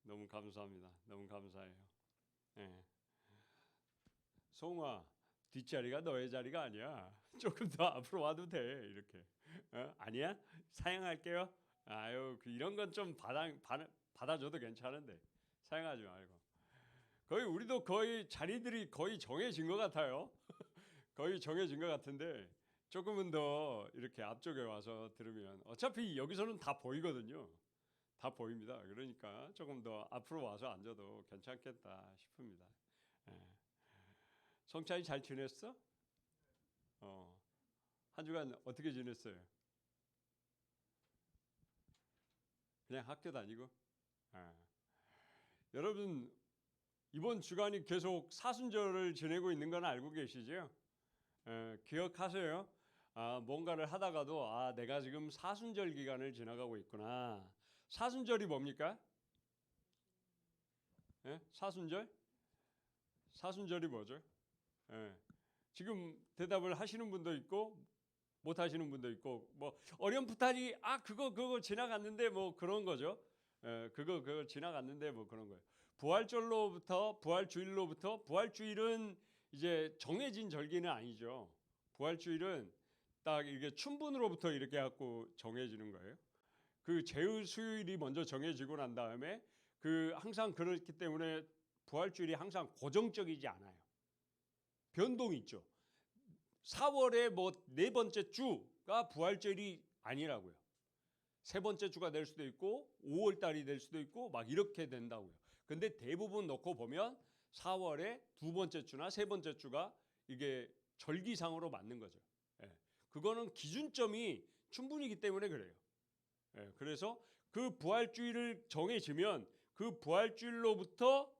너무 감사합니다. 너무 감사해요. 예. 송아, 뒷자리가 너의 자리가 아니야. 조금 더 앞으로 와도 돼. 이렇게. 아니야? 사양할게요. 아유, 이런 건 좀 받아줘도 괜찮은데 사양하지 말고. 거의 우리도 거의 자리들이 거의 정해진 것 같아요. 거의 정해진 것 같은데 조금은 더 이렇게 앞쪽에 와서 들으면 어차피 여기서는 다 보이거든요. 다 보입니다. 그러니까 조금 더 앞으로 와서 앉아도 괜찮겠다 싶습니다. 예. 성찬이 잘 지냈어? 한 주간 어떻게 지냈어요? 그냥 학교 다니고? 예. 여러분 이번 주간이 계속 사순절을 지내고 있는 건 알고 계시죠? 기억하세요? 뭔가를 하다가도 내가 지금 사순절 기간을 지나가고 있구나. 사순절이 뭡니까? 예? 사순절? 사순절이 뭐죠? 예. 지금 대답을 하시는 분도 있고 못 하시는 분도 있고 뭐 어렴풋하니 그거 지나갔는데 뭐 그런 거죠. 예, 그거 지나갔는데 뭐 그런 거예요. 부활주일은 이제 정해진 절기는 아니죠. 부활주일은 딱 이게 춘분으로부터 이렇게 갖고 정해지는 거예요. 그 제의 수요일이 먼저 정해지고 난 다음에 항상 그렇기 때문에 부활주일이 항상 고정적이지 않아요. 변동이 있죠. 4월의 뭐 네 번째 주가 부활절이 아니라고요. 세 번째 주가 될 수도 있고 5월 달이 될 수도 있고 막 이렇게 된다고요. 근데 대부분 놓고 보면 4월의 두 번째 주나 세 번째 주가 이게 절기상으로 맞는 거죠. 예. 그거는 기준점이 춘분이기 때문에 그래요. 예. 그래서 그 부활주일을 정해지면 그 부활주일로부터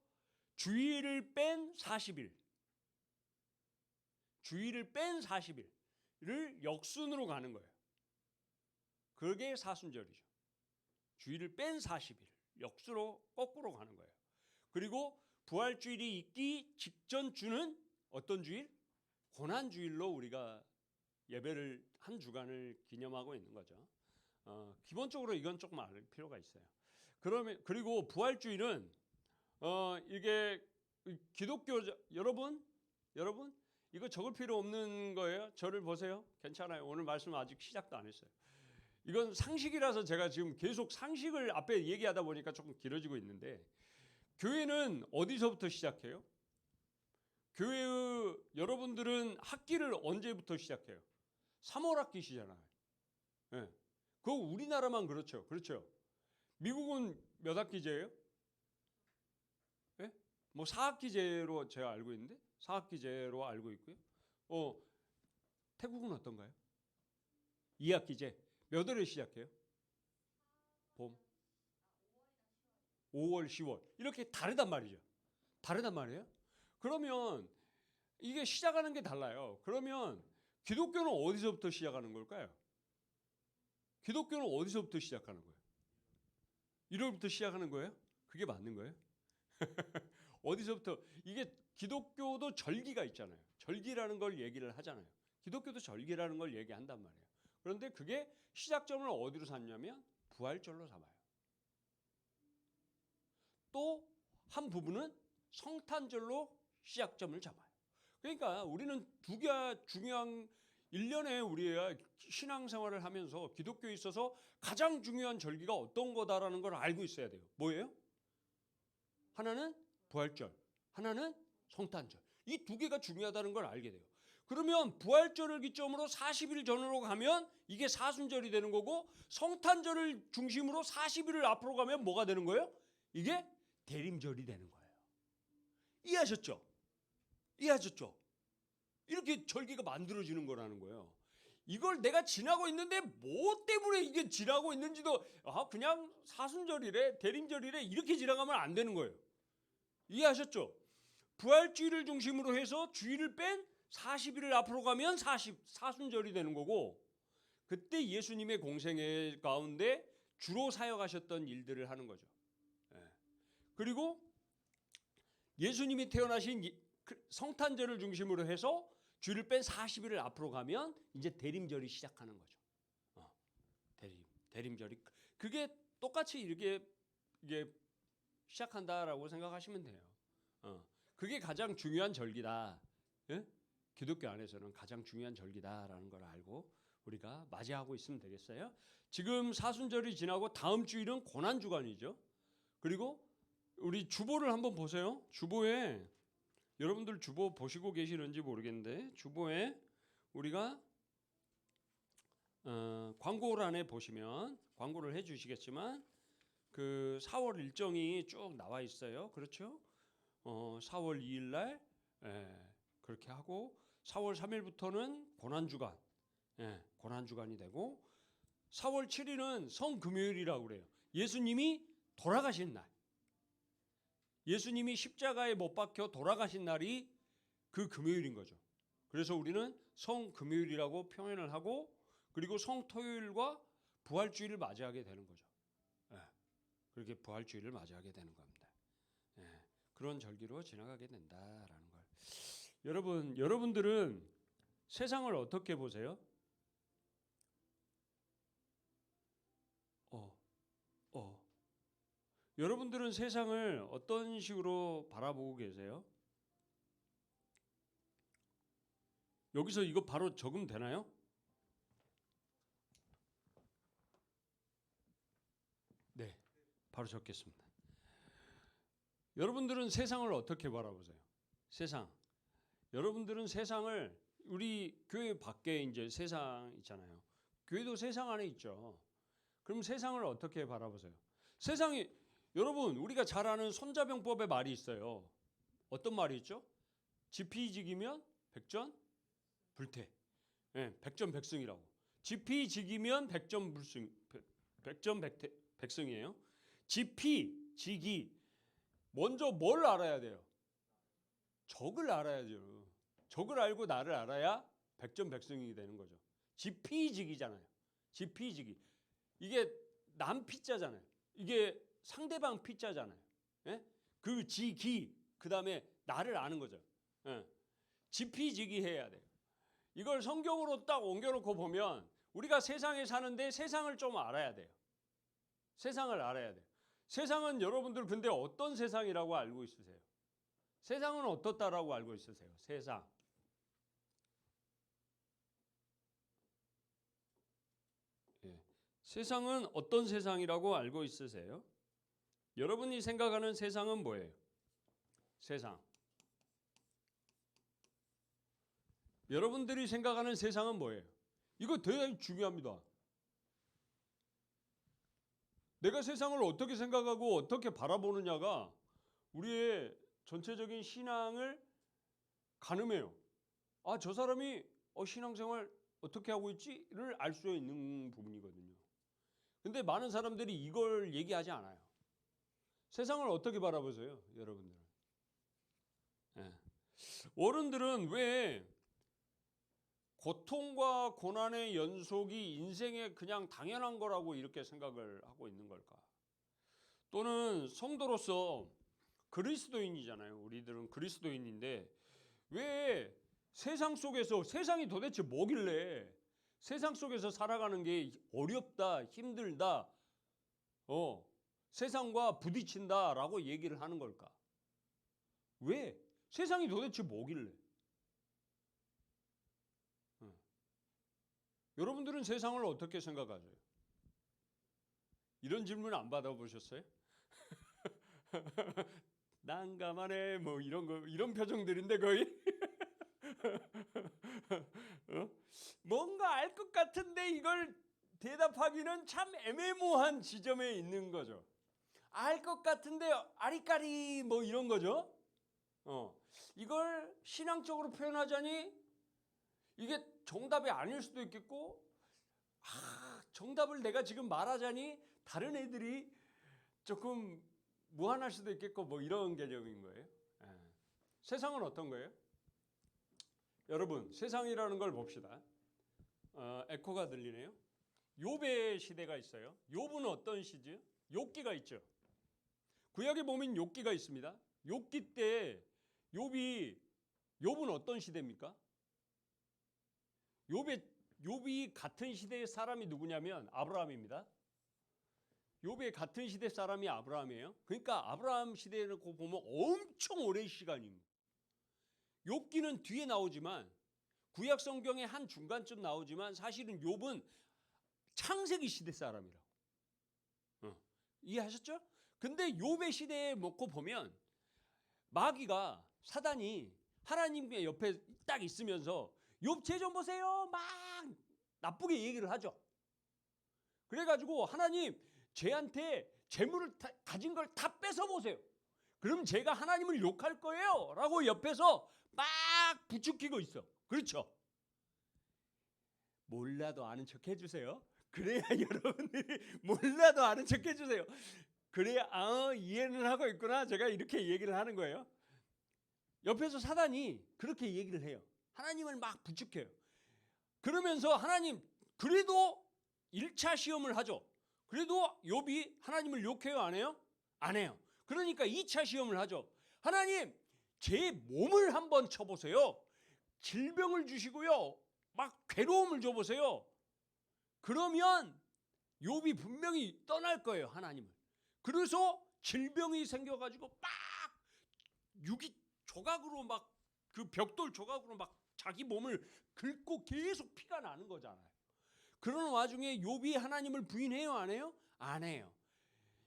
주일을 뺀 40일 주일을 뺀 40일을 역순으로 가는 거예요. 그게 사순절이죠. 주일을 뺀 40일 역수로 거꾸로 가는 거예요. 그리고 부활주일이 있기 직전 주는 어떤 주일? 고난주일로 우리가 예배를 한 주간을 기념하고 있는 거죠. 기본적으로 이건 조금 알 필요가 있어요. 그리고 부활주일은 이게 기독교 여러분 이거 적을 필요 없는 거예요. 저를 보세요. 괜찮아요. 오늘 말씀 아직 시작도 안 했어요. 이건 상식이라서 제가 지금 계속 상식을 앞에 얘기하다 보니까 조금 길어지고 있는데 교회는 어디서부터 시작해요? 여러분들은 학기를 언제부터 시작해요? 3월 학기시잖아요. 네. 그거 우리나라만 그렇죠. 그렇죠. 미국은 몇 학기제예요? 네? 뭐 4학기제로 제가 알고 있는데 4학기제로 알고 있고요. 태국은 어떤가요? 2학기제. 몇 월에 시작해요? 봄. 5월, 10월. 이렇게 다르단 말이죠. 다르단 말이에요. 그러면 이게 시작하는 게 달라요. 그러면 기독교는 어디서부터 시작하는 걸까요? 기독교는 어디서부터 시작하는 거예요? 1월부터 시작하는 거예요? 그게 맞는 거예요? 어디서부터 이게 기독교도 절기가 있잖아요. 절기라는 걸 얘기를 하잖아요. 기독교도 절기라는 걸 얘기한단 말이에요. 그런데 그게 시작점을 어디로 삼냐면 부활절로 삼아요. 또 한 부분은 성탄절로 시작점을 잡아요. 그러니까 우리는 두 개가 중요한 1년에 우리가 신앙생활을 하면서 기독교에 있어서 가장 중요한 절기가 어떤 거다라는 걸 알고 있어야 돼요. 뭐예요? 하나는 부활절, 하나는 성탄절. 이 두 개가 중요하다는 걸 알게 돼요. 그러면 부활절을 기점으로 40일 전으로 가면 이게 사순절이 되는 거고 성탄절을 중심으로 40일을 앞으로 가면 뭐가 되는 거예요? 이게 대림절이 되는 거예요. 이해하셨죠? 이해하셨죠? 이렇게 절기가 만들어지는 거라는 거예요. 이걸 내가 지나고 있는데 뭐 때문에 이게 지나고 있는지도 그냥 사순절이래 대림절이래 이렇게 지나가면 안 되는 거예요. 이해하셨죠? 부활주일을 중심으로 해서 주일을 뺀 40일을 앞으로 가면 사순절이 되는 거고 그때 예수님의 공생애 가운데 주로 사역하셨던 일들을 하는 거죠. 그리고 예수님이 태어나신 성탄절을 중심으로 해서 주일을 뺀 40일을 앞으로 가면 이제 대림절이 시작하는 거죠. 대림절이 그게 똑같이 이게 시작한다라고 생각하시면 돼요. 그게 가장 중요한 절기다. 예? 기독교 안에서는 가장 중요한 절기다라는 걸 알고 우리가 맞이하고 있으면 되겠어요. 지금 사순절이 지나고 다음 주일은 고난주간이죠. 그리고 우리 주보를 한번 보세요. 주보에 여러분들 주보 보시고 계시는지 모르겠는데 주보에 우리가 광고란에 보시면 광고를 해주시겠지만 그 4월 일정이 쭉 나와 있어요. 그렇죠? 4월 2일 날 그렇게 하고 4월 3일부터는 고난주간, 고난주간이 되고 4월 7일은 성금요일이라고 그래요. 예수님이 돌아가신 날. 예수님이 십자가에 못 박혀 돌아가신 날이 그 금요일인 거죠. 그래서 우리는 성금요일이라고 표현을 하고 그리고 성토요일과 부활주일을 맞이하게 되는 거죠. 그렇게 부활주일을 맞이하게 되는 겁니다. 그런 절기로 지나가게 된다라는 걸. 여러분들은 세상을 어떻게 보세요? 여러분들은 세상을 어떤 식으로 바라보고 계세요? 여기서 이거 바로 적응되나요? 네, 바로 적겠습니다. 여러분들은 세상을 어떻게 바라보세요? 세상. 여러분들은 세상을 우리 교회 밖에 이제 세상 있잖아요. 교회도 세상 안에 있죠. 그럼 세상을 어떻게 바라보세요? 세상이 여러분 우리가 잘 아는 손자병법의 말이 있어요. 어떤 말이 있죠? 지피지기면 백전불태. 백전백승이라고. 지피지기면 백전백승이에요. 지피지기 먼저 뭘 알아야 돼요? 적을 알아야죠. 적을 알고 나를 알아야 백전백승이 되는 거죠. 지피지기잖아요. 지피지기. 이게 남 피자잖아요. 이게 상대방 피자잖아요. 그 지기 그다음에 나를 아는 거죠. 지피지기 해야 돼요. 이걸 성경으로 딱 옮겨놓고 보면 우리가 세상에 사는데 세상을 좀 알아야 돼요. 세상을 알아야 돼요. 세상은 여러분들 근데 어떤 세상이라고 알고 있으세요? 세상은 어떻다라고 알고 있으세요? 세상. 세상은 어떤 세상이라고 알고 있으세요? 여러분이 생각하는 세상은 뭐예요? 세상. 여러분들이 생각하는 세상은 뭐예요? 이거 되게 중요합니다. 내가 세상을 어떻게 생각하고 어떻게 바라보느냐가 우리의 전체적인 신앙을 가늠해요. 저 사람이 신앙생활 어떻게 하고 있지를 알 수 있는 부분이거든요. 근데 많은 사람들이 이걸 얘기하지 않아요. 세상을 어떻게 바라보세요, 여러분들? 어른들은 왜 고통과 고난의 연속이 인생에 그냥 당연한 거라고 이렇게 생각을 하고 있는 걸까? 또는 성도로서 그리스도인이잖아요. 우리들은 그리스도인인데 왜 세상 속에서 세상이 도대체 뭐길래 세상 속에서 살아가는 게 어렵다, 힘들다, 세상과 부딪힌다라고 얘기를 하는 걸까? 왜? 세상이 도대체 뭐길래? 여러분들은 세상을 어떻게 생각하세요? 이런 질문 안 받아보셨어요? 난감하네 뭐 이런 거 이런 표정들인데 거의 뭔가 알 것 같은데 이걸 대답하기는 참 애매모호한 지점에 있는 거죠. 알 것 같은데 아리까리 뭐 이런 거죠. 이걸 신앙적으로 표현하자니 이게 정답이 아닐 수도 있겠고 정답을 내가 지금 말하자니 다른 애들이 조금 무한할 수도 있겠고 뭐 이런 개념인 거예요. 세상은 어떤 거예요? 여러분 세상이라는 걸 봅시다. 에코가 들리네요. 욥의 시대가 있어요. 욥은 어떤 시죠? 욥기가 있죠. 구약에 보면 욥기가 있습니다. 욥기 때 욥은 어떤 시대입니까? 욥이 같은 시대의 사람이 누구냐면 아브라함입니다. 욥의 같은 시대 사람이 아브라함이에요. 그러니까 아브라함 시대에 놓고 보면 엄청 오랜 시간입니다. 욥기는 뒤에 나오지만 구약 성경의 한 중간쯤 나오지만 사실은 욥은 창세기 시대 사람이라고. 이해하셨죠? 근데 욥의 시대에 놓고 보면 마귀가 사단이 하나님의 옆에 딱 있으면서 욥 죄 좀 보세요. 막 나쁘게 얘기를 하죠. 그래가지고 하나님 쟤한테 재물을 가진 걸 다 뺏어 보세요. 그럼 제가 하나님을 욕할 거예요. 라고 옆에서 막 부추기고 있어. 그렇죠? 몰라도 아는 척 해주세요. 그래야 여러분들이 몰라도 아는 척 해주세요. 그래야 이해는 하고 있구나. 제가 이렇게 얘기를 하는 거예요. 옆에서 사단이 그렇게 얘기를 해요. 하나님을 막 부추겨요. 그러면서 하나님 그래도 1차 시험을 하죠. 그래도 욥이 하나님을 욕해요? 안 해요? 안 해요. 그러니까 2차 시험을 하죠. 하나님 제 몸을 한번 쳐보세요. 질병을 주시고요. 막 괴로움을 줘보세요. 그러면 욥이 분명히 떠날 거예요. 하나님을. 그래서 질병이 생겨가지고 막 유기 조각으로 막 그 벽돌 조각으로 막 자기 몸을 긁고 계속 피가 나는 거잖아요. 그런 와중에 욥이 하나님을 부인해요? 안 해요? 안 해요.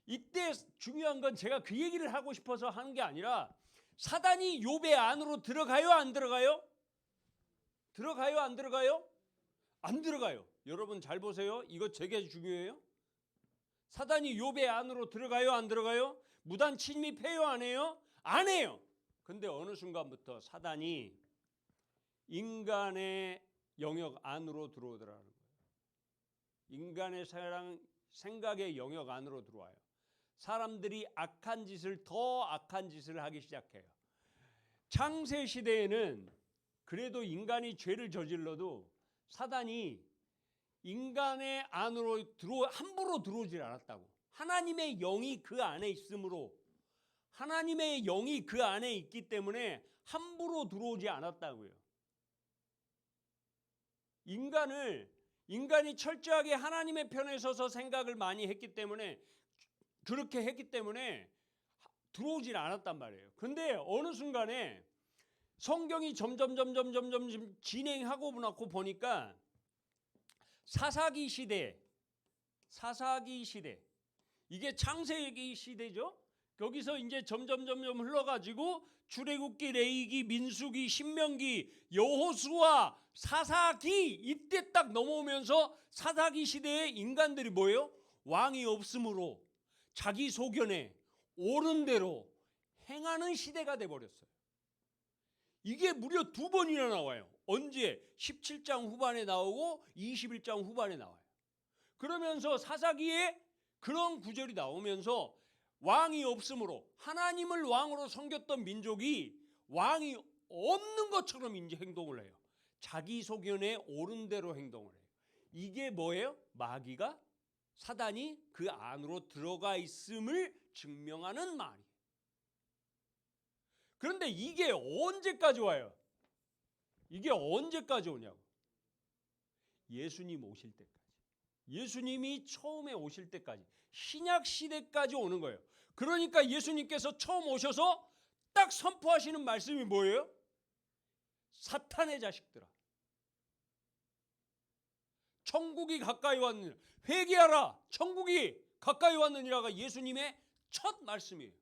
이때 중요한 건 제가 그 얘기를 하고 싶어서 하는 게 아니라 사단이 욥의 안으로 들어가요? 안 들어가요? 들어가요? 안 들어가요? 안 들어가요. 여러분 잘 보세요. 이거 되게 중요해요. 사단이 욥의 안으로 들어가요? 안 들어가요? 무단 침입해요? 안 해요? 안 해요. 근데 어느 순간부터 사단이 인간의 영역 안으로 들어오더라는 거예요. 인간의 생각의 영역 안으로 들어와요. 사람들이 악한 짓을 더 악한 짓을 하기 시작해요. 창세 시대에는 그래도 인간이 죄를 저질러도 사단이 인간의 안으로 함부로 들어오질 않았다고. 하나님의 영이 그 안에 있으므로 하나님의 영이 그 안에 있기 때문에 함부로 들어오지 않았다고요. 인간이 철저하게 하나님의 편에 서서 생각을 많이 했기 때문에 그렇게 했기 때문에 들어오질 않았단 말이에요. 근데 어느 순간에 성경이 점점 진행하고 나고 보니까 사사기 시대 이게 창세기 시대죠. 거기서 이제 점점 흘러가지고 출애굽기, 레위기, 민수기, 신명기, 여호수아, 사사기 이때 딱 넘어오면서 사사기 시대에 인간들이 뭐예요? 왕이 없으므로 자기 소견에 옳은 대로 행하는 시대가 돼버렸어요. 이게 무려 2번이나 나와요. 언제? 17장 후반에 나오고 21장 후반에 나와요. 그러면서 사사기에 그런 구절이 나오면서 왕이 없으므로 하나님을 왕으로 섬겼던 민족이 왕이 없는 것처럼 이제 행동을 해요. 자기 소견에 옳은 대로 행동을 해요. 이게 뭐예요? 마귀가 사단이 그 안으로 들어가 있음을 증명하는 말이에요. 그런데 이게 언제까지 와요? 이게 언제까지 오냐고. 예수님 오실 때까지. 예수님이 처음에 오실 때까지. 신약 시대까지 오는 거예요. 그러니까 예수님께서 처음 오셔서 딱 선포하시는 말씀이 뭐예요? 사탄의 자식들아. 천국이 가까이 왔느니라. 회개하라. 천국이 가까이 왔느니라가 예수님의 첫 말씀이에요.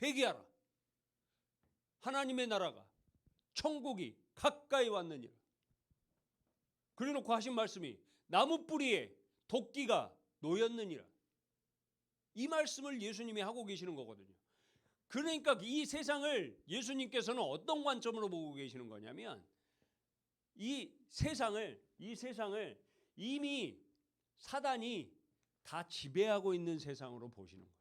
회개하라. 하나님의 나라가 천국이 가까이 왔느니라. 그래놓고 하신 말씀이 나무 뿌리에 도끼가 놓였느니라. 이 말씀을 예수님이 하고 계시는 거거든요. 그러니까 이 세상을 예수님께서는 어떤 관점으로 보고 계시는 거냐면 이 세상을 이미 사단이 다 지배하고 있는 세상으로 보시는 거예요.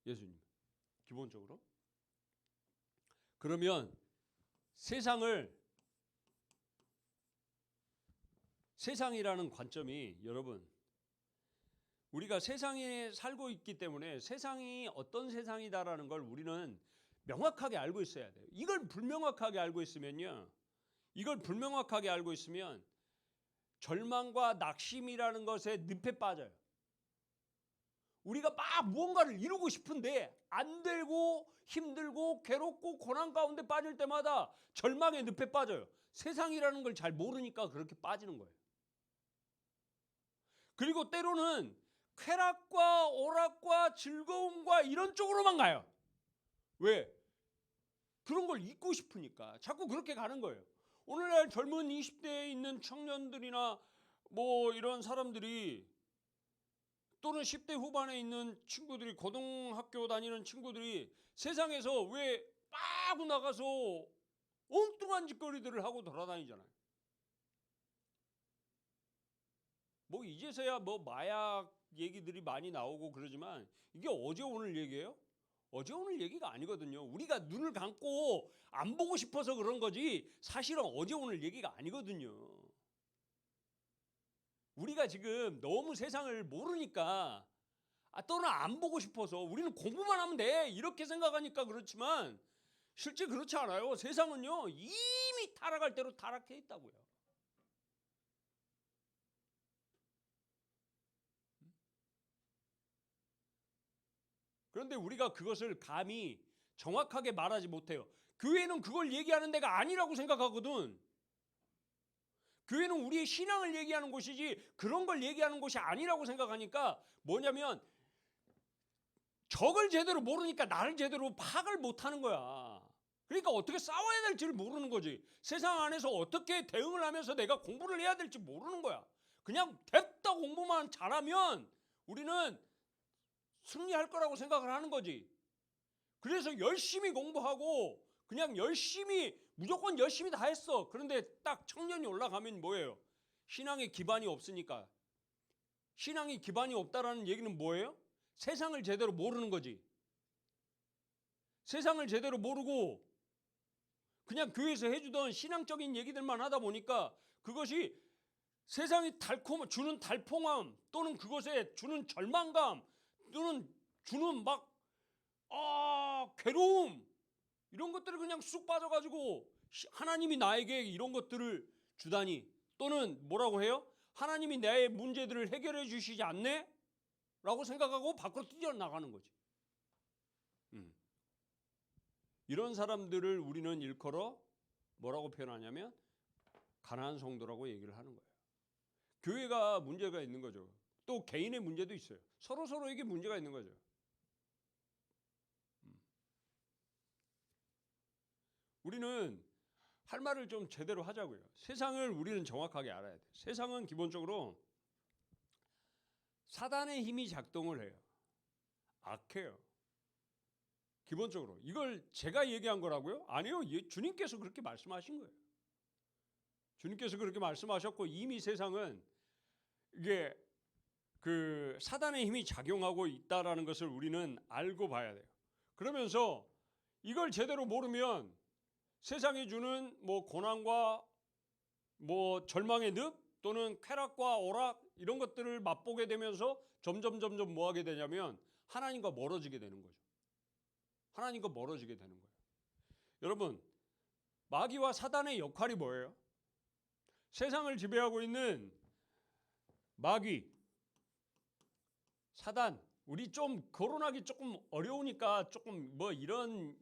예수님 기본적으로. 그러면 세상이라는 관점이 여러분 우리가 세상에 살고 있기 때문에 세상이 어떤 세상이다라는 걸 우리는 명확하게 알고 있어야 돼요. 이걸 불명확하게 알고 있으면요 이걸 불명확하게 알고 있으면 절망과 낙심이라는 것에 늪에 빠져요. 우리가 막 무언가를 이루고 싶은데 안 되고 힘들고 괴롭고 고난 가운데 빠질 때마다 절망의 늪에 빠져요. 세상이라는 걸 잘 모르니까 그렇게 빠지는 거예요. 그리고 때로는 쾌락과 오락과 즐거움과 이런 쪽으로만 가요. 왜? 그런 걸 잊고 싶으니까 자꾸 그렇게 가는 거예요. 오늘날 젊은 20대에 있는 청년들이나 뭐 이런 사람들이 또는 10대 후반에 있는 친구들이 고등학교 다니는 친구들이 세상에서 왜 빠고 나가서 엉뚱한 짓거리들을 하고 돌아다니잖아요. 뭐 이제서야 뭐 마약 얘기들이 많이 나오고 그러지만 이게 어제 오늘 얘기예요? 어제 오늘 얘기가 아니거든요. 우리가 눈을 감고 안 보고 싶어서 그런 거지 사실은 어제 오늘 얘기가 아니거든요. 우리가 지금 너무 세상을 모르니까 또는 안 보고 싶어서 우리는 공부만 하면 돼 이렇게 생각하니까 그렇지만 실제 그렇지 않아요. 세상은요 이미 타락할 대로 타락해 있다고요. 그런데 우리가 그것을 감히 정확하게 말하지 못해요. 교회는 그걸 얘기하는 데가 아니라고 생각하거든. 교회는 우리의 신앙을 얘기하는 곳이지 그런 걸 얘기하는 곳이 아니라고 생각하니까 뭐냐면 적을 제대로 모르니까 나를 제대로 파악을 못하는 거야. 그러니까 어떻게 싸워야 될지를 모르는 거지. 세상 안에서 어떻게 대응을 하면서 내가 공부를 해야 될지 모르는 거야. 그냥 됐다 공부만 잘하면 우리는 승리할 거라고 생각을 하는 거지. 그래서 열심히 공부하고 그냥 열심히 무조건 열심히 다 했어. 그런데 딱 청년이 올라가면 뭐예요? 신앙의 기반이 없으니까. 신앙의 기반이 없다라는 얘기는 뭐예요? 세상을 제대로 모르는 거지. 세상을 제대로 모르고 그냥 교회에서 해주던 신앙적인 얘기들만 하다 보니까 그것이 세상이 주는 달콤함 또는 그것에 주는 절망감 또는 주는 막 괴로움 이런 것들을 그냥 쑥 빠져가지고 하나님이 나에게 이런 것들을 주다니 또는 뭐라고 해요? 하나님이 나의 문제들을 해결해 주시지 않네? 라고 생각하고 밖으로 뛰어나가는 거지. 이런 사람들을 우리는 일컬어 뭐라고 표현하냐면 가난한 성도라고 얘기를 하는 거예요. 교회가 문제가 있는 거죠. 또 개인의 문제도 있어요. 서로에게 문제가 있는 거죠. 우리는 할 말을 좀 제대로 하자고요. 세상을 우리는 정확하게 알아야 돼요. 세상은 기본적으로 사단의 힘이 작동을 해요. 악해요. 기본적으로. 이걸 제가 얘기한 거라고요? 아니요. 주님께서 그렇게 말씀하신 거예요. 주님께서 그렇게 말씀하셨고 이미 세상은 이게 그 사단의 힘이 작용하고 있다라는 것을 우리는 알고 봐야 돼요. 그러면서 이걸 제대로 모르면 세상이 주는 뭐 고난과 뭐 절망의 늪 또는 쾌락과 오락 이런 것들을 맛보게 되면서 점점 뭐 하게 되냐면 하나님과 멀어지게 되는 거죠. 하나님과 멀어지게 되는 거예요. 여러분, 마귀와 사단의 역할이 뭐예요? 세상을 지배하고 있는 마귀, 사단, 우리 좀 거론하기 조금 어려우니까 조금 뭐 이런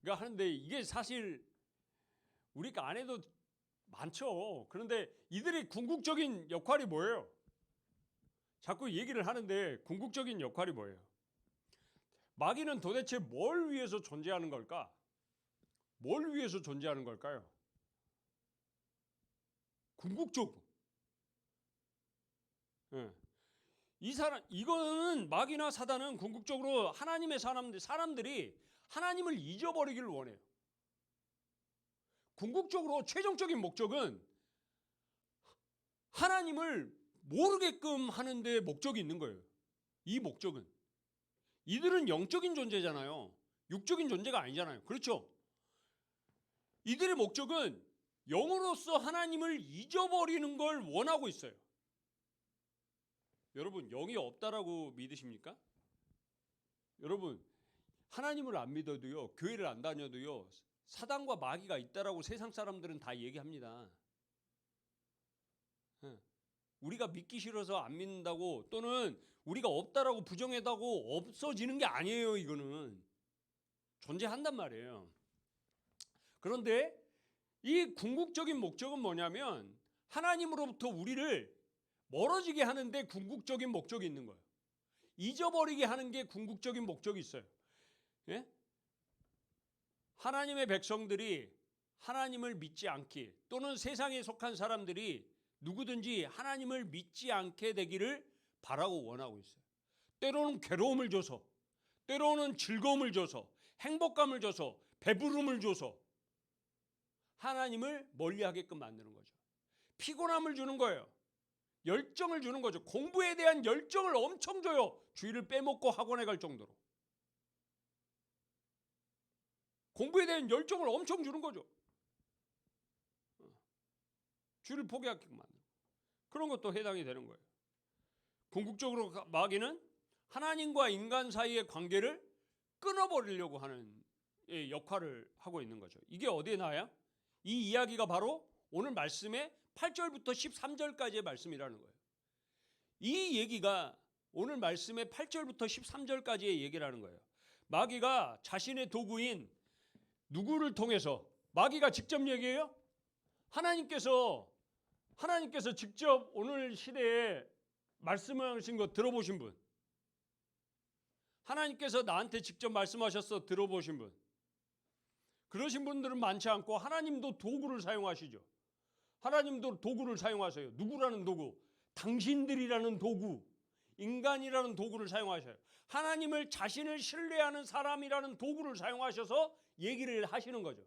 거 하는데 이게 사실 우리가 안 해도 많죠. 그런데 이들의 궁극적인 역할이 뭐예요? 자꾸 얘기를 하는데 궁극적인 역할이 뭐예요? 마귀는 도대체 뭘 위해서 존재하는 걸까? 뭘 위해서 존재하는 걸까요? 궁극적으로. 예. 이거는 마귀나 사단은 궁극적으로 하나님의 사람들이 하나님을 잊어버리기를 원해요. 궁극적으로 최종적인 목적은 하나님을 모르게끔 하는 데 목적이 있는 거예요. 이 목적은. 이들은 영적인 존재잖아요. 육적인 존재가 아니잖아요. 그렇죠? 이들의 목적은 영으로서 하나님을 잊어버리는 걸 원하고 있어요. 여러분, 영이 없다라고 믿으십니까? 여러분, 하나님을 안 믿어도요, 교회를 안 다녀도요, 사단과 마귀가 있다라고 세상 사람들은 다 얘기합니다. 우리가 믿기 싫어서 안 믿는다고 또는 우리가 없다라고 부정했다고 없어지는 게 아니에요. 이거는 존재한단 말이에요. 그런데 이 궁극적인 목적은 뭐냐면 하나님으로부터 우리를 멀어지게 하는데 궁극적인 목적이 있는 거예요. 잊어버리게 하는 게 궁극적인 목적이 있어요. 예? 하나님의 백성들이 하나님을 믿지 않기 또는 세상에 속한 사람들이 누구든지 하나님을 믿지 않게 되기를 바라고 원하고 있어요. 때로는 괴로움을 줘서, 때로는 즐거움을 줘서, 행복감을 줘서, 배부름을 줘서 하나님을 멀리하게끔 만드는 거죠. 피곤함을 주는 거예요. 열정을 주는 거죠. 공부에 대한 열정을 엄청 줘요. 주일을 빼먹고 학원에 갈 정도로. 공부에 대한 열정을 엄청 주는 거죠. 주일을 포기하게끔 만드는 거예요. 그런 것도 해당이 되는 거예요. 궁극적으로 마귀는 하나님과 인간 사이의 관계를 끊어버리려고 하는 역할을 하고 있는 거죠. 이게 어디에 나와요? 이 이야기가 바로 오늘 말씀의 8절부터 13절까지의 말씀이라는 거예요. 이 얘기가 오늘 말씀의 8절부터 13절까지의 얘기라는 거예요. 마귀가 자신의 도구인 누구를 통해서, 마귀가 직접 얘기해요? 하나님께서 직접 오늘 시대에 말씀하신 거 들어보신 분? 하나님께서 나한테 직접 말씀하셨어 들어보신 분? 그러신 분들은 많지 않고 하나님도 도구를 사용하시죠. 하나님도 도구를 사용하세요. 누구라는 도구? 당신들이라는 도구, 인간이라는 도구를 사용하셔요. 하나님을 자신을 신뢰하는 사람이라는 도구를 사용하셔서 얘기를 하시는 거죠.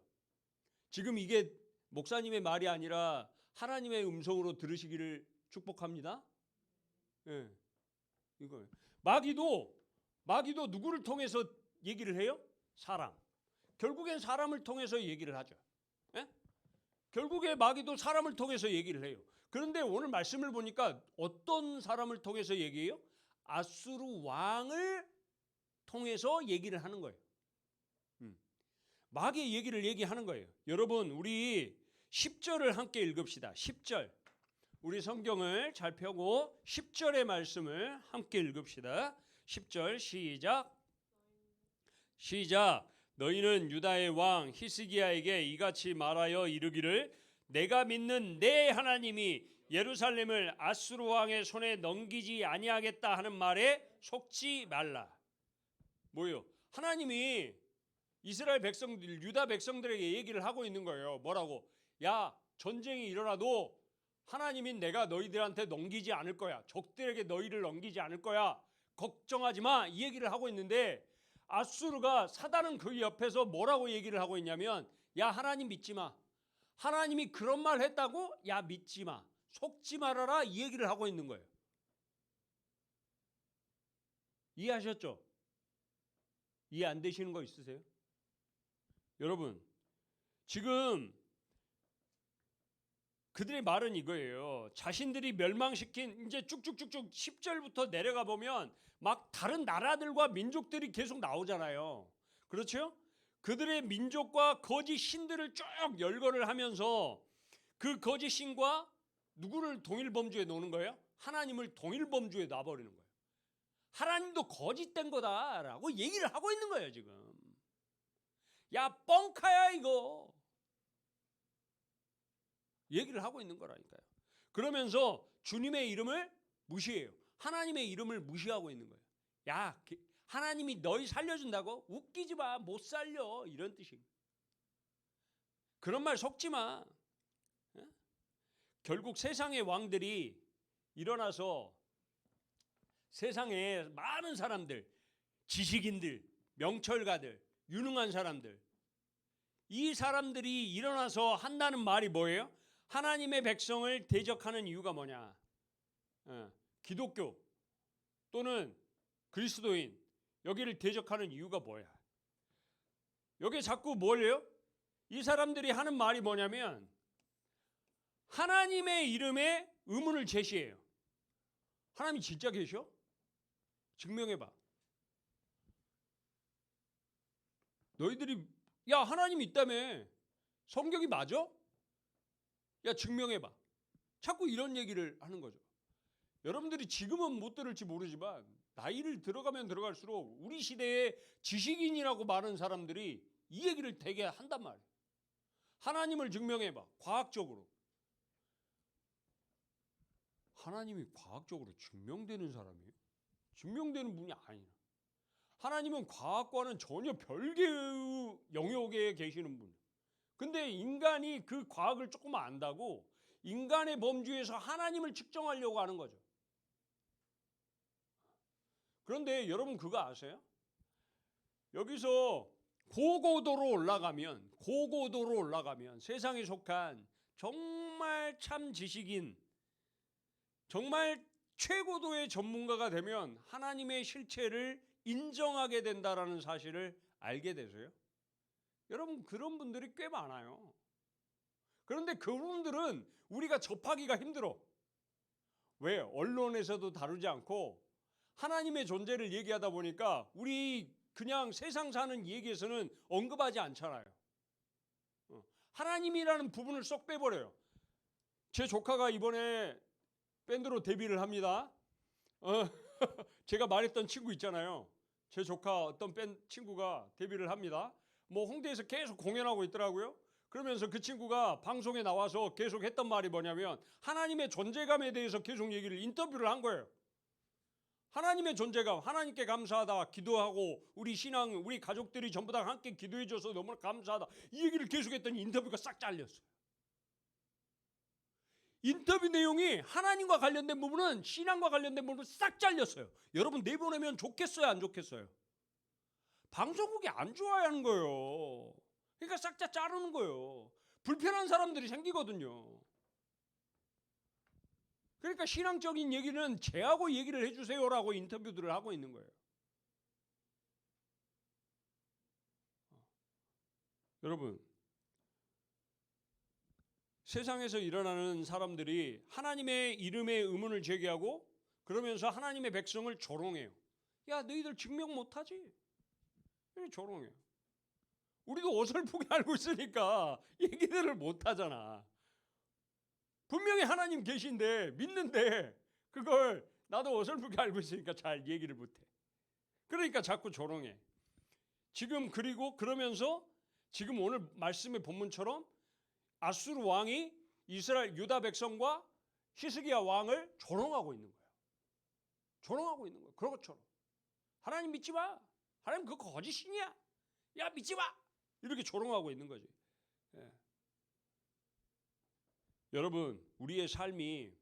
지금 이게 목사님의 말이 아니라 하나님의 음성으로 들으시기를 축복합니다. 예, 이거예요. 마귀도 누구를 통해서 얘기를 해요? 사람. 결국엔 사람을 통해서 얘기를 하죠. 예? 결국에 마귀도 사람을 통해서 얘기를 해요. 그런데 오늘 말씀을 보니까 어떤 사람을 통해서 얘기해요? 아수르 왕을 통해서 얘기를 하는 거예요. 마귀의 얘기를 얘기하는 거예요. 여러분, 우리 10절을 함께 읽읍시다. 10절. 우리 성경을 잘 펴고 10절의 말씀을 함께 읽읍시다. 10절 시작. 너희는 유다의 왕 히스기야에게 이같이 말하여 이르기를 내가 믿는 내 하나님이 예루살렘을 아수르 왕의 손에 넘기지 아니하겠다 하는 말에 속지 말라. 뭐예요? 하나님이 이스라엘 백성들, 유다 백성들에게 얘기를 하고 있는 거예요. 뭐라고? 야, 전쟁이 일어나도 하나님인 내가 너희들한테 넘기지 않을 거야. 적들에게 너희를 넘기지 않을 거야. 걱정하지 마. 이 얘기를 하고 있는데 아수르가 사단은 그 옆에서 뭐라고 얘기를 하고 있냐면 야, 하나님 믿지 마. 하나님이 그런 말 했다고? 야, 믿지 마. 속지 말아라. 이 얘기를 하고 있는 거예요. 이해하셨죠? 이해 안 되시는 거 있으세요? 여러분, 지금 그들의 말은 이거예요. 자신들이 멸망시킨 이제 쭉쭉쭉쭉 10절부터 내려가 보면 막 다른 나라들과 민족들이 계속 나오잖아요. 그렇죠? 그들의 민족과 거짓 신들을 쭉 열거를 하면서 그 거짓 신과 누구를 동일 범주에 놓는 거예요? 하나님을 동일 범주에 놔버리는 거예요. 하나님도 거짓된 거다라고 얘기를 하고 있는 거예요, 지금. 야, 뻥카야 이거. 얘기를 하고 있는 거라니까요. 그러면서 주님의 이름을 무시해요. 하나님의 이름을 무시하고 있는 거예요. 야, 하나님이 너희 살려준다고? 웃기지 마, 못 살려. 이런 뜻이에요. 그런 말 섞지 마. 결국 세상의 왕들이 일어나서 세상에 많은 사람들, 지식인들, 명철가들, 유능한 사람들, 이 사람들이 일어나서 한다는 말이 뭐예요? 하나님의 백성을 대적하는 이유가 뭐냐? 기독교 또는 그리스도인 여기를 대적하는 이유가 뭐야? 여기 자꾸 뭐래요? 이 사람들이 하는 말이 뭐냐면 하나님의 이름에 의문을 제시해요. 하나님이 진짜 계셔? 증명해봐. 너희들이 야, 하나님 있다며. 성경이 맞아? 야, 증명해봐. 자꾸 이런 얘기를 하는 거죠. 여러분들이 지금은 못 들을지 모르지만 나이를 들어가면 들어갈수록 우리 시대의 지식인이라고 말하는 사람들이 이 얘기를 되게 한단 말이에요. 하나님을 증명해봐. 과학적으로. 하나님이 과학적으로 증명되는 사람이에요? 증명되는 분이 아니라. 하나님은 과학과는 전혀 별개의 영역에 계시는 분. 근데 인간이 그 과학을 조금 안다고 인간의 범주에서 하나님을 측정하려고 하는 거죠. 그런데 여러분 그거 아세요? 여기서 고고도로 올라가면 세상에 속한 정말 참 지식인, 정말 최고도의 전문가가 되면 하나님의 실체를 인정하게 된다라는 사실을 알게 되세요? 여러분 그런 분들이 꽤 많아요. 그런데 그분들은 우리가 접하기가 힘들어. 왜? 언론에서도 다루지 않고 하나님의 존재를 얘기하다 보니까 우리 그냥 세상 사는 얘기에서는 언급하지 않잖아요. 하나님이라는 부분을 쏙 빼버려요. 제 조카가 이번에 밴드로 데뷔를 합니다. 제가 말했던 친구 있잖아요. 제 조카 어떤 친구가 데뷔를 합니다. 뭐 홍대에서 계속 공연하고 있더라고요. 그러면서 그 친구가 방송에 나와서 계속 했던 말이 뭐냐면 하나님의 존재감에 대해서 계속 인터뷰를 한 거예요. 하나님의 존재감, 하나님께 감사하다, 기도하고 우리 신앙, 우리 가족들이 전부 다 함께 기도해줘서 너무나 감사하다. 이 얘기를 계속했더니 인터뷰가 싹 잘렸어요. 인터뷰 내용이 하나님과 관련된 부분은 신앙과 관련된 부분은 싹 잘렸어요. 여러분 내보내면 좋겠어요, 안 좋겠어요? 방송국이 안 좋아하는 거예요. 그러니까 싹 다 자르는 거예요. 불편한 사람들이 생기거든요. 그러니까 신앙적인 얘기는 제하고 얘기를 해주세요라고 인터뷰들을 하고 있는 거예요. 여러분, 세상에서 일어나는 사람들이 하나님의 이름에 의문을 제기하고 그러면서 하나님의 백성을 조롱해요. 야, 너희들 증명 못하지? 이렇게 조롱해요. 우리도 어설프게 알고 있으니까 얘기들을 못하잖아. 분명히 하나님 계신데 믿는데 그걸 나도 어설프게 알고 있으니까 잘 얘기를 못해. 그러니까 자꾸 조롱해. 지금 그리고 그러면서 지금 오늘 말씀의 본문처럼 아수르 왕이 이스라엘 유다 백성과 히스기야 왕을 조롱하고 있는 거예요. 조롱하고 있는 거예요. 그런 것처럼. 하나님 믿지 마. 하나님 그거 거짓신이야. 야, 믿지 마. 이렇게 조롱하고 있는 거지. 예. 여러분, 우리의 삶이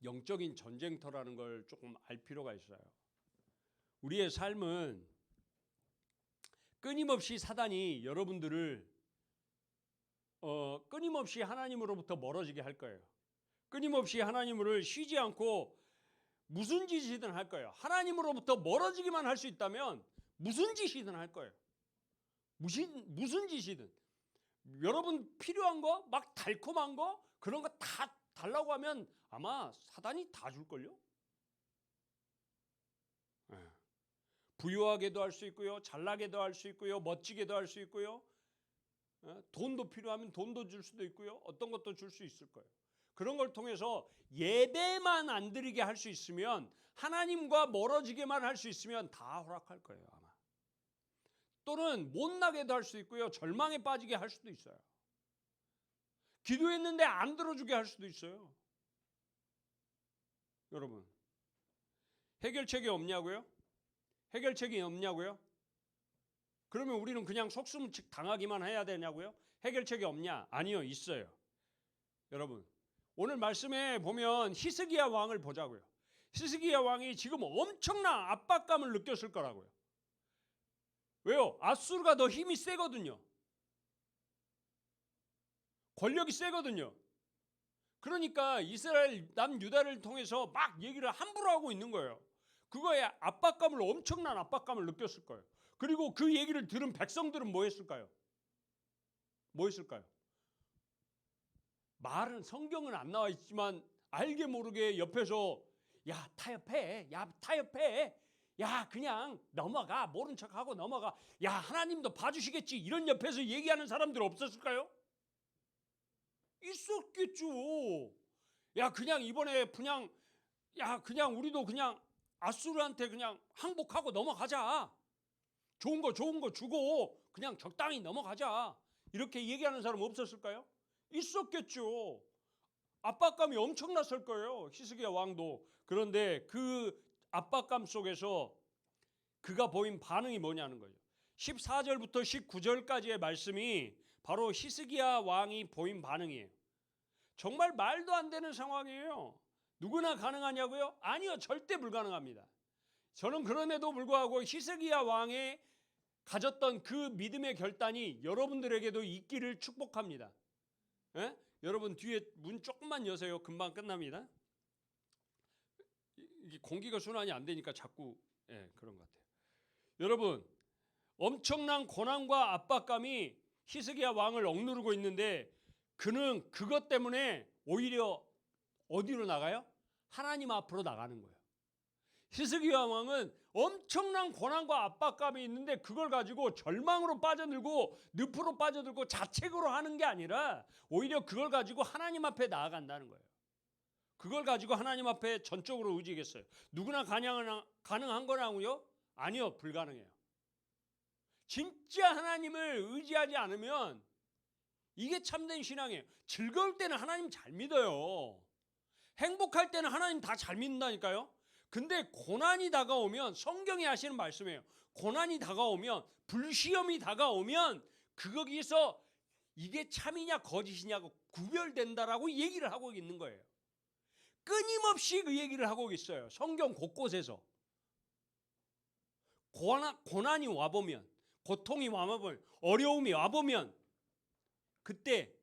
영적인 전쟁터라는 걸 조금 알 필요가 있어요. 우리의 삶은 끊임없이 사단이 여러분들을 끊임없이 하나님으로부터 멀어지게 할 거예요. 끊임없이 하나님을 쉬지 않고 무슨 짓이든 할 거예요. 하나님으로부터 멀어지기만 할 수 있다면 무슨 짓이든 할 거예요. 무슨 짓이든. 여러분 필요한 거, 막 달콤한 거, 그런 거 다 달라고 하면 아마 사단이 다 줄걸요? 부유하게도 할 수 있고요. 잘나게도 할 수 있고요. 멋지게도 할 수 있고요. 돈도 필요하면 돈도 줄 수도 있고요. 어떤 것도 줄 수 있을 거예요. 그런 걸 통해서 예배만 안 드리게 할 수 있으면 하나님과 멀어지게만 할 수 있으면 다 허락할 거예요. 아마. 또는 못나게도 할 수 있고요. 절망에 빠지게 할 수도 있어요. 기도했는데 안 들어주게 할 수도 있어요. 여러분, 해결책이 없냐고요? 해결책이 없냐고요? 그러면 우리는 그냥 속수무책 당하기만 해야 되냐고요? 해결책이 없냐? 아니요, 있어요. 여러분, 오늘 말씀에 보면 히스기야 왕을 보자고요. 히스기야 왕이 지금 엄청난 압박감을 느꼈을 거라고요. 왜요? 아수르가 더 힘이 세거든요. 권력이 세거든요. 그러니까 이스라엘 남유다를 통해서 막 얘기를 함부로 하고 있는 거예요. 그거에 압박감을 엄청난 압박감을 느꼈을 거예요. 그리고 그 얘기를 들은 백성들은 뭐 했을까요? 뭐 했을까요? 말은 성경은 안 나와 있지만 알게 모르게 옆에서 야 타협해, 야 타협해, 야 그냥 넘어가, 모른 척하고 넘어가, 야 하나님도 봐주시겠지, 이런 옆에서 얘기하는 사람들 없었을까요? 있었겠죠. 야 그냥 이번에 그냥, 야 그냥 우리도 그냥 아수르한테 그냥 항복하고 넘어가자, 좋은 거 주고 그냥 적당히 넘어가자, 이렇게 얘기하는 사람 없었을까요? 있었겠죠. 압박감이 엄청났을 거예요, 히스기야 왕도. 그런데 그 압박감 속에서 그가 보인 반응이 뭐냐는 거예요. 14절부터 19절까지의 말씀이 바로 히스기야 왕이 보인 반응이에요. 정말 말도 안 되는 상황이에요. 누구나 가능하냐고요? 아니요, 절대 불가능합니다. 저는 그럼에도 불구하고 히스기야 왕의 가졌던 그 믿음의 결단이 여러분들에게도 있기를 축복합니다. 예? 여러분 뒤에 문 조금만 여세요. 금방 끝납니다. 이게 공기가 순환이 안 되니까 자꾸 그런 것 같아요. 여러분, 엄청난 고난과 압박감이 히스기야 왕을 억누르고 있는데 그는 그것 때문에 오히려 어디로 나가요? 하나님 앞으로 나가는 거예요. 히스기야 왕은 엄청난 고난과 압박감이 있는데 그걸 가지고 절망으로 빠져들고 늪으로 빠져들고 자책으로 하는 게 아니라 오히려 그걸 가지고 하나님 앞에 나아간다는 거예요. 그걸 가지고 하나님 앞에 전적으로 의지겠어요. 누구나 가능한 거라고요? 아니요, 불가능해요. 진짜 하나님을 의지하지 않으면 이게 참된 신앙이에요. 즐거울 때는 하나님 잘 믿어요. 행복할 때는 하나님 다 잘 믿는다니까요. 근데 고난이 다가오면, 성경이 하시는 말씀이에요. 고난이 다가오면, 불시험이 다가오면 거기서 이게 참이냐 거짓이냐고 구별된다라고 얘기를 하고 있는 거예요. 끊임없이 그 얘기를 하고 있어요. 성경 곳곳에서. 고난이 와보면, 고통이 와보면, 어려움이 와보면 그때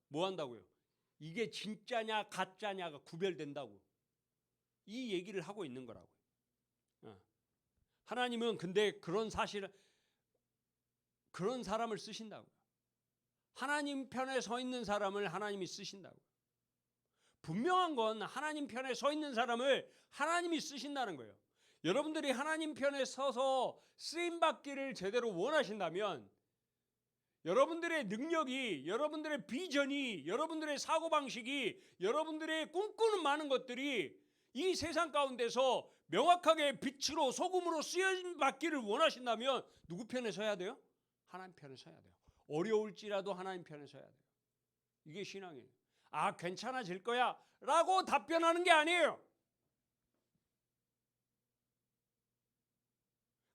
뭐 한다고요? 이게 진짜냐 가짜냐가 구별된다고 이 얘기를 하고 있는 거라고요. 하나님은 근데 그런 사람을 쓰신다고요. 하나님 편에 서 있는 사람을 하나님이 쓰신다고요. 분명한 건 하나님 편에 서 있는 사람을 하나님이 쓰신다는 거예요. 여러분들이 하나님 편에 서서 쓰임받기를 제대로 원하신다면 여러분들의 능력이, 여러분들의 비전이, 여러분들의 사고방식이, 여러분들의 꿈꾸는 많은 것들이 이 세상 가운데서 명확하게 빛으로 소금으로 쓰임받기를 원하신다면 누구 편에 서야 돼요? 하나님 편에 서야 돼요. 어려울지라도 하나님 편에 서야 돼요. 이게 신앙이에요. 아 괜찮아질 거야 라고 답변하는 게 아니에요.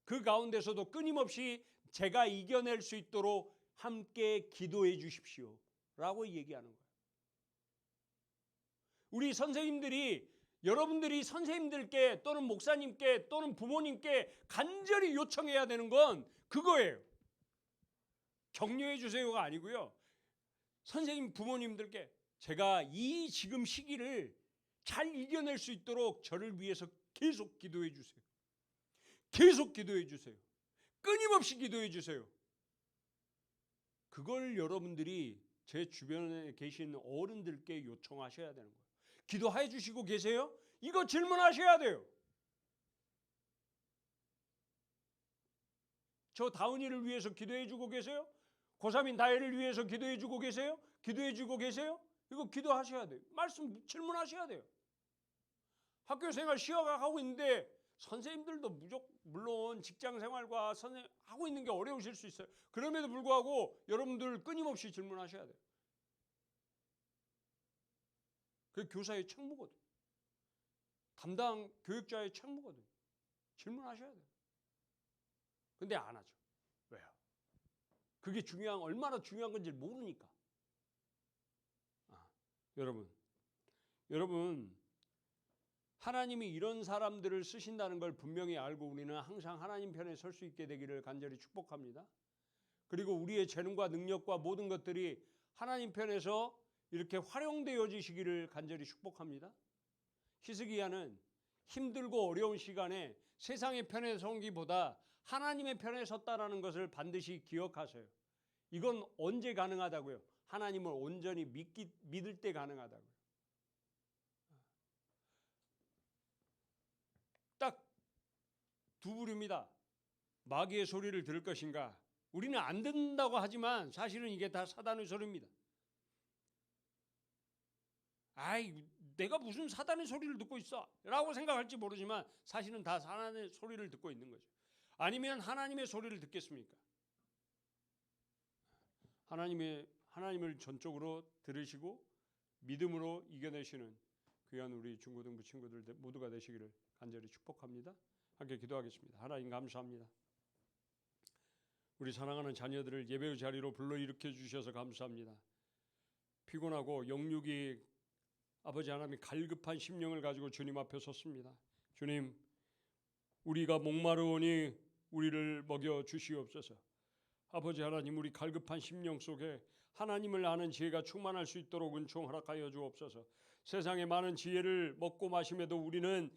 그 가운데서도 끊임없이 제가 이겨낼 수 있도록 함께 기도해 주십시오 라고 얘기하는 거예요. 우리 선생님들이, 여러분들이 선생님들께 또는 목사님께 또는 부모님께 간절히 요청해야 되는 건 그거예요. 격려해 주세요가 아니고요. 선생님 부모님들께 제가 이 지금 시기를 잘 이겨낼 수 있도록 저를 위해서 계속 기도해 주세요. 계속 기도해 주세요. 끊임없이 기도해 주세요. 그걸 여러분들이 제 주변에 계신 어른들께 요청하셔야 되는 거예요. 기도해 주시고 계세요? 이거 질문하셔야 돼요. 저 다운이를 위해서 기도해 주고 계세요? 고3인 다혜를 위해서 기도해 주고 계세요? 기도해 주고 계세요? 이거 기도하셔야 돼요. 질문하셔야 돼요. 학교생활 쉬어가고 있는데 선생님들도 물론 직장생활과 선생님 하고 있는 게 어려우실 수 있어요. 그럼에도 불구하고 여러분들 끊임없이 질문하셔야 돼요. 그게 교사의 책무거든. 담당 교육자의 책무거든. 질문하셔야 돼요. 근데 안 하죠. 왜요? 그게 얼마나 중요한 건지 모르니까. 여러분 하나님이 이런 사람들을 쓰신다는 걸 분명히 알고 우리는 항상 하나님 편에 설 수 있게 되기를 간절히 축복합니다. 그리고 우리의 재능과 능력과 모든 것들이 하나님 편에서 이렇게 활용되어지시기를 간절히 축복합니다. 히스기야는 힘들고 어려운 시간에 세상의 편에 서기보다 하나님의 편에 섰다라는 것을 반드시 기억하세요. 이건 언제 가능하다고요? 하나님을 온전히 믿을 때 가능하다고요. 딱 두 부류입니다. 마귀의 소리를 들을 것인가? 우리는 안 듣는다고 하지만 사실은 이게 다 사단의 소리입니다. 아이, 내가 무슨 사단의 소리를 듣고 있어? 라고 생각할지 모르지만 사실은 다 사단의 소리를 듣고 있는 거죠. 아니면 하나님의 소리를 듣겠습니까? 하나님을 전적으로 들으시고 믿음으로 이겨내시는 귀한 우리 중고등부 친구들 모두가 되시기를 간절히 축복합니다. 함께 기도하겠습니다. 하나님 감사합니다. 우리 사랑하는 자녀들을 예배의 자리로 불러일으켜 주셔서 감사합니다. 피곤하고 영육이 아버지 하나님 갈급한 심령을 가지고 주님 앞에 섰습니다. 주님, 우리가 목마르오니 우리를 먹여 주시옵소서. 아버지 하나님, 우리 갈급한 심령 속에 하나님을 아는 지혜가 충만할 수 있도록 은총 허락하여 주옵소서. 세상의 많은 지혜를 먹고 마심에도 우리는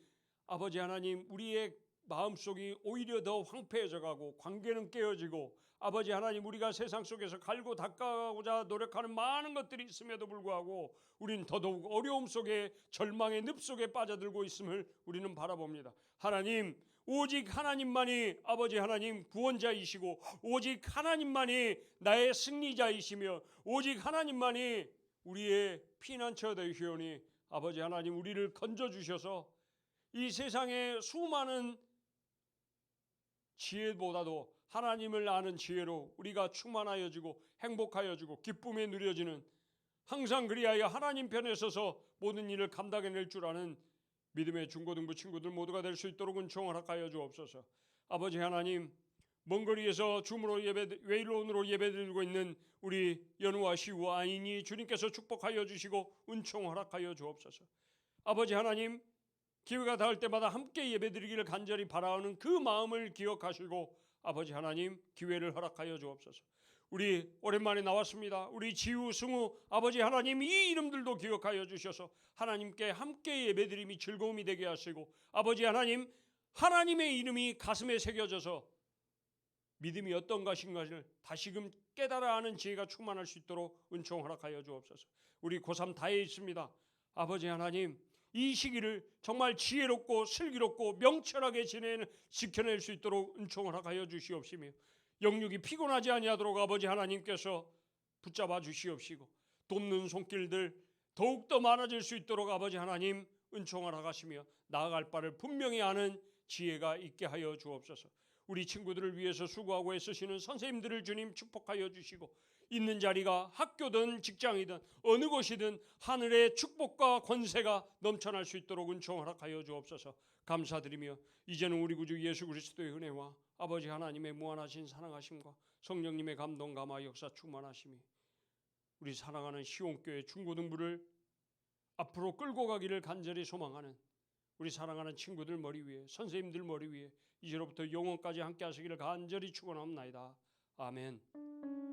아버지 하나님, 우리의 마음속이 오히려 더 황폐해져 가고 관계는 깨어지고 아버지 하나님, 우리가 세상 속에서 갈고 닦아가고자 노력하는 많은 것들이 있음에도 불구하고 우리는 더더욱 어려움 속에 절망의 늪 속에 빠져들고 있음을 우리는 바라봅니다. 하나님, 오직 하나님만이 아버지 하나님 구원자이시고 오직 하나님만이 나의 승리자이시며 오직 하나님만이 우리의 피난처 되시오니 아버지 하나님, 우리를 건져주셔서 이 세상의 수많은 지혜보다도 하나님을 아는 지혜로 우리가 충만하여지고 행복하여지고 기쁨에 누려지는, 항상 그리하여 하나님 편에 서서 모든 일을 감당해낼 줄 아는 믿음의 중고등부 친구들 모두가 될 수 있도록 은총 허락하여 주옵소서. 아버지 하나님, 먼 거리에서 줌으로 웨일론으로 예배드리고 있는 우리 연우와 시우 아인이 주님께서 축복하여 주시고 은총 허락하여 주옵소서. 아버지 하나님, 기회가 닿을 때마다 함께 예배드리기를 간절히 바라는 그 마음을 기억하시고 아버지 하나님, 기회를 허락하여 주옵소서. 우리 오랜만에 나왔습니다. 우리 지우, 승우, 아버지 하나님, 이 이름들도 기억하여 주셔서 하나님께 함께 예배드림이 즐거움이 되게 하시고 아버지 하나님, 하나님의 이름이 가슴에 새겨져서 믿음이 어떤 것인가를 다시금 깨달아 아는 지혜가 충만할 수 있도록 은총 허락하여 주옵소서. 우리 고3 다해 있습니다. 아버지 하나님, 이 시기를 정말 지혜롭고 슬기롭고 명철하게 지켜낼 수 있도록 은총 허락하여 주시옵시며 영육이 피곤하지 아니하도록 아버지 하나님께서 붙잡아 주시옵시고 돕는 손길들 더욱더 많아질 수 있도록 아버지 하나님 은총 허락하시며 나아갈 바를 분명히 아는 지혜가 있게 하여 주옵소서. 우리 친구들을 위해서 수고하고 애쓰시는 선생님들을 주님 축복하여 주시고 있는 자리가 학교든 직장이든 어느 곳이든 하늘의 축복과 권세가 넘쳐날 수 있도록 은총 허락하여 주옵소서. 감사드리며 이제는 우리 구주 예수 그리스도의 은혜와 아버지 하나님의 무한하신 사랑하심과 성령님의 감동 감화 역사 충만하심이 우리 사랑하는 시온교회 중고등부를 앞으로 끌고 가기를 간절히 소망하는 우리 사랑하는 친구들 머리 위에, 선생님들 머리 위에 이제로부터 영원까지 함께 하시기를 간절히 축원합니다. 아멘.